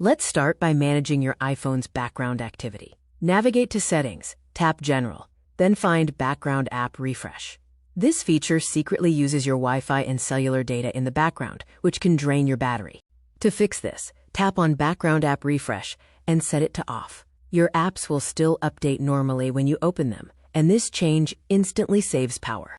Let's start by managing your iPhone's background activity. Navigate to Settings, tap General, then find Background App Refresh. This feature secretly uses your Wi-Fi and cellular data in the background, which can drain your battery. To fix this, tap on Background App Refresh and set it to off. Your apps will still update normally when you open them, and this change instantly saves power.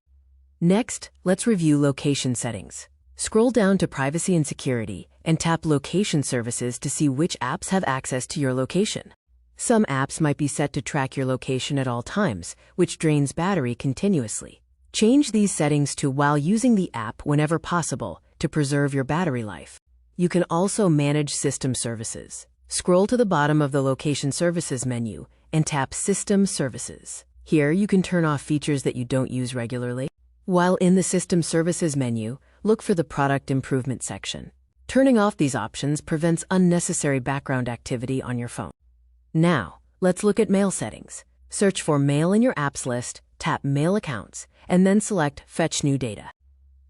Next, let's review location settings. Scroll down to Privacy and Security and tap Location Services to see which apps have access to your location. Some apps might be set to track your location at all times, which drains battery continuously. Change these settings to while using the app whenever possible to preserve your battery life. You can also manage system services. Scroll to the bottom of the Location Services menu and tap System Services. Here you can turn off features that you don't use regularly. While in the System Services menu, look for the Product Improvement section. Turning off these options prevents unnecessary background activity on your phone. Now, let's look at Mail settings. Search for Mail in your apps list, tap Mail Accounts, and then select Fetch New Data.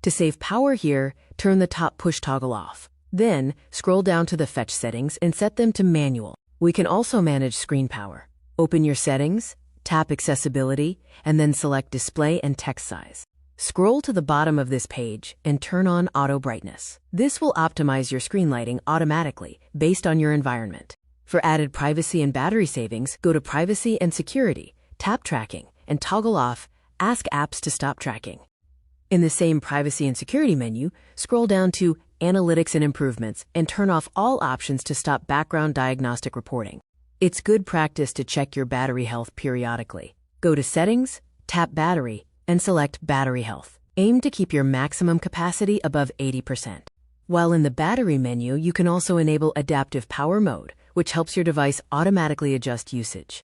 To save power here, turn the top push toggle off. Then, scroll down to the Fetch settings and set them to Manual. We can also manage screen power. Open your settings, tap Accessibility, and then select Display and Text Size. Scroll to the bottom of this page and turn on Auto Brightness. This will optimize your screen lighting automatically based on your environment. For added privacy and battery savings, go to Privacy and Security, tap Tracking, and toggle off Ask Apps to Stop Tracking. In the same Privacy and Security menu, scroll down to Analytics and Improvements and turn off all options to stop background diagnostic reporting. It's good practice to check your battery health periodically. Go to Settings, tap Battery, and select Battery Health. Aim to keep your maximum capacity above 80%. While in the Battery menu, you can also enable Adaptive Power Mode, which helps your device automatically adjust usage.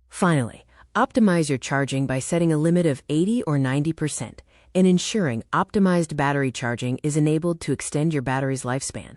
Finally, optimize your charging by setting a limit of 80 or 90% and ensuring optimized battery charging is enabled to extend your battery's lifespan.